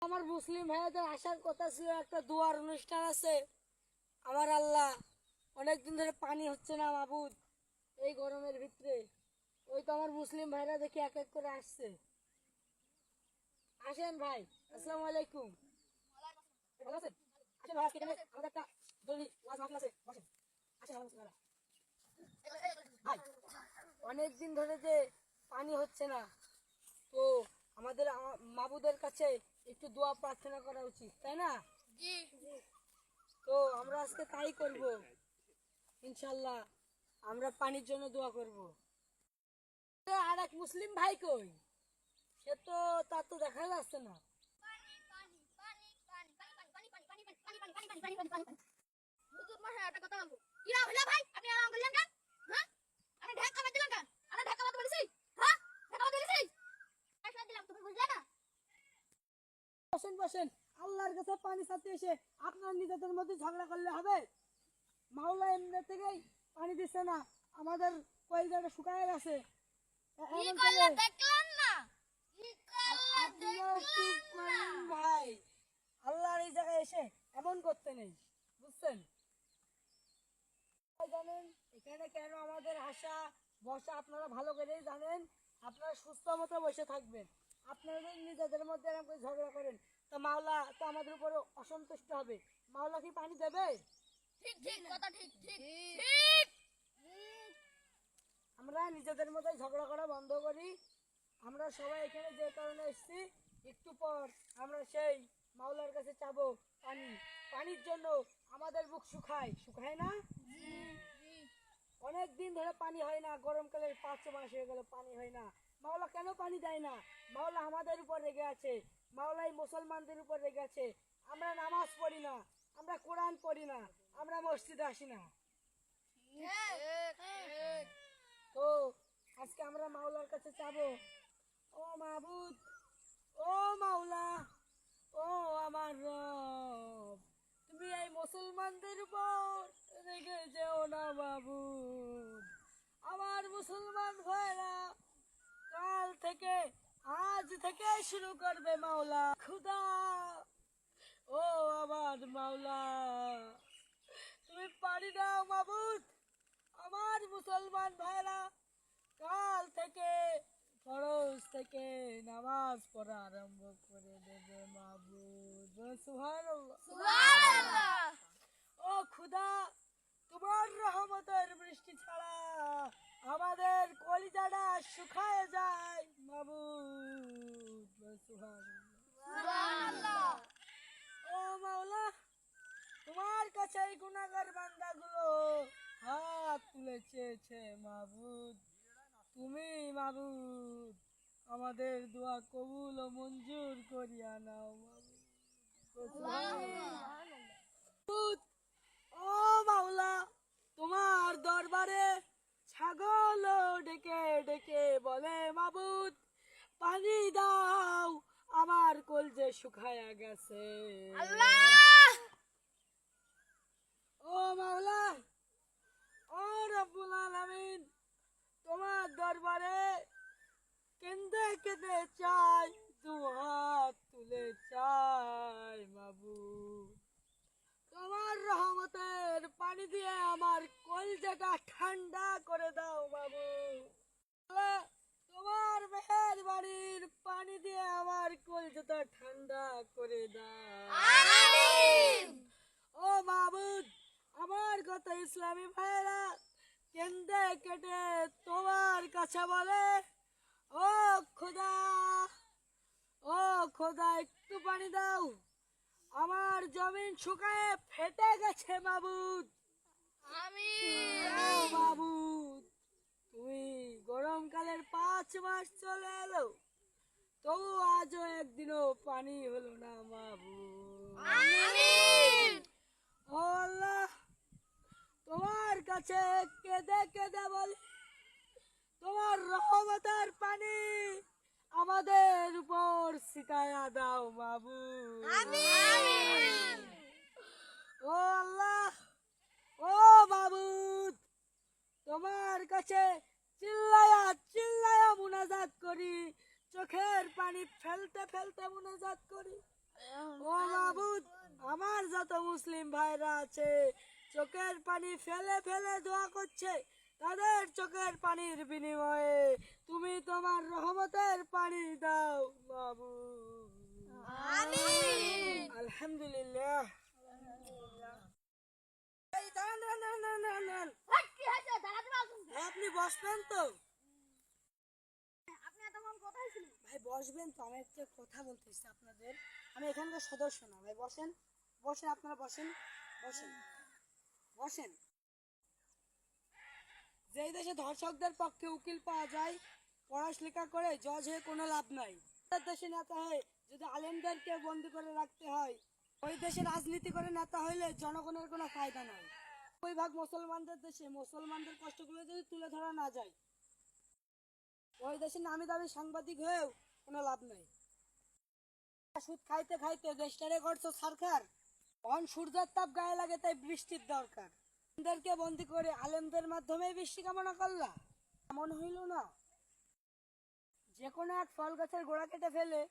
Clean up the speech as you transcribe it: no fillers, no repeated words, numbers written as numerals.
আমার মুসলিম ভাইদের আসার কথা ছিল, একটা দোয়ার অনুষ্ঠান আছে। আমার আল্লাহ, অনেকদিন ধরে পানি হচ্ছে না মাবুদ এই গরমের ভিতরে। ওই তো আমার মুসলিম ভাইরা দেখি এক এক করে আসছে। আসেন ভাই, আসসালামু আলাইকুম। ভালো আছেন? আসেন ভাই, আজকে এখানে আমাদের একটা জরুরি ওয়াজ মাহফিল আছে, বসেন। আসেন আমার মুসলিম ভাইরা। ভাই, অনেকদিন ধরে যে পানি হচ্ছে না, তো আমাদের মাবুদের কাছে একটু দোয়া প্রার্থনা করা উচিত, তাই না? তো আমরা আজকে তাই করব ইনশাল্লাহ। আমরা পানির জন্য দোয়া করব। আর এক মুসলিম ভাই কই? সে তো, তার তো দেখা যাচ্ছে না। বসেন বসেন, আল্লাহর কাছে পানি চাইতে এসে আপনার নিজেদের মধ্যে ঝগড়া করলে হবে? মাওলা এমনি থেকেই পানি দিচ্ছে না, আমাদের কয়েকটা শুকায় গেছে। ভাই, আল্লাহর এই জায়গায় এসে এমন করতে নেই, বুঝছেন? জানেন এখানে কেন আমাদের আসা বসা আপনারা ভালো করেই জানেন। আপনারা সুস্থ মতো বসে থাকবেন। আপনাদের নিজেদের মধ্যে এরকম করে ঝগড়া করেন তো মাওলা তো আমাদের উপর অসন্তুষ্ট হবে। মাওলা কি পানি দেবে? আমরা নিজেদের মধ্যে ঝগড়া করা বন্ধ করি। আমরা সবাই এখানে যে কারণে এসেছি, একটু পর আমরা সেই মাওলার কাছে চাবো পানি। পানির জন্য আমাদের বুক শুকায়, শুকায় না? অনেক দিন ধরে পানি হয় না, গরমকালের 5 মাস হয়ে গেল পানি হয় না। মাওলা কেন পানি দেয় না? মাওলা আমাদের উপর রেগে আছে, মাওলাই মুসলমানদের উপর রেগে আছে। আমরা নামাজ পড়ি না, আমরা কোরআন পড়ি না, আমরা মসজিদে আসি না। তো আজকে আমরা মাওলার কাছে চাবো, ও মাবুদ, ও মাওলা, ও আমার রব, তুমি এই মুসলমানদের উপর রেগে যেও না মাবুদ। আমার মুসলমান ভাইরা কাল থেকে, আজ থেকে শুরু করবে মাওলা খুদা। ও আমার মাওলা, তুমি পানি দাও মাবুদ। আমার মুসলমান ভাইরা কাল থেকে ফরজ থেকে নামাজ পড়া আরম্ভ করে দেবে মাবুদ। সুবহানাল্লাহ। ও খুদা, তোমার রহমতের বৃষ্টি ছাড়া আমাদের কলিজাটা শুকায় যায় মাবুদ। সুবহানাল্লাহ। ও মাওলা, তোমার কাছে এই গুনাহগার বান্দাগুলো হাত তুলে চেয়েছে মাবুদ। তুমি মাবুদ আমাদের দোয়া কবুল ও মঞ্জুর করিয়া নাও মাবুদ। ও মাওলা, তোমার দরবারে ছাগল ডেকে ডেকে বলে মাবুদ পানি দাও, আমার কলজে শুকায়া গেছে। ও মাওলা, ও রব্বুল আলামিন, তোমার দরবারে কেঁদে কেঁদে চাই, দু হাত তুলে চাই মাবুদ, তোমার রহমতের পানি দিয়ে আমার কলজাটা ঠান্ডা করে দাও মাবুদ। তোমার মেহেরবানির পানি দিয়ে আমার কলজাটা ঠান্ডা করে দাও। ও মাবুদ, আমার কথা ইসলামী ভাইরা কেঁদে কেটে তোমার কাছে বলে, ও খোদা, ও খোদা একটু পানি দাও, আমার জমিন শুকায় ফেটে গেছে মাবুদ। ও মাবুদ, তুমি গরমকালের 5 মাস চলে এলো, তবু আজও একদিনও পানি হলো না মাবুদ। ও আল্লাহ, তোমার কাছে কেঁদে কেঁদে বলি, তোমার রহমতের পানি আমাদের উপর ছিটায়া দাও মাবুদ। ও আল্লাহ, ও মাবুদ, তোমার কাছে চিল্লায়া চিল্লায়া মুনাজাত করি, চোখের পানি ফেলতে ফেলতে মুনাজাত করি, ও মাবুদ, আমার যত মুসলিম ভাইরা আছে চোখের পানি ফেলে ফেলে দোয়া করছে, তাদের চোখের পানির বিনিময়ে তুমি তোমার রহমতের পানি দাও মাবুদ। আমিন। আলহামদুলিল্লাহ। এই দাঁড়ান দাঁড়ান দাঁড়ান দাঁড়ান দাঁড়ান দাঁড়ান। কি হয়েছে? দাঁড়াতে পারছেন? আপনি বসবেন তো? আপনি এতক্ষণ কোথায় ছিলেন? ভাই বসবেন তো, আমি একটা কথা বলতেছি আপনাদের। আমি এখানকার সদস্য না ভাই, বসেন বসেন, আপনারা বসেন বসেন বসেন। যেই দেশে ধর্ষকদের পক্ষে উকিল পাওয়া যায়, পড়ালেখা করে জজ হয়ে কোনো লাভ নাই, তার দেশে নেতা হয়ে যদি আলেমদেরকে বন্দি করে রাখতে হয়, ওই দেশে রাজনীতি করে নেতা হইলে জনগণের কোনো ফায়দা নাই। ওই ভাগ মুসলমানদের দেশে মুসলমানদের কষ্টগুলো যদি তুলে ধরা না যায়, ওই দেশে নামি দামি সাংবাদিক হয়েও কোনো লাভ নাই। সুদ খাইতে খাইতে দেশটারে করছো সরকার, অন সূর্যের তাপ গায়ে লাগে তাই বৃষ্টির দরকার, আলেমদেরকে বন্দি করে আলেমদের মাধ্যমে বৃষ্টি কামনা করলা, এমন হইল না। যে কোনো এক ফল গাছের গোড়া কেটে ফেলে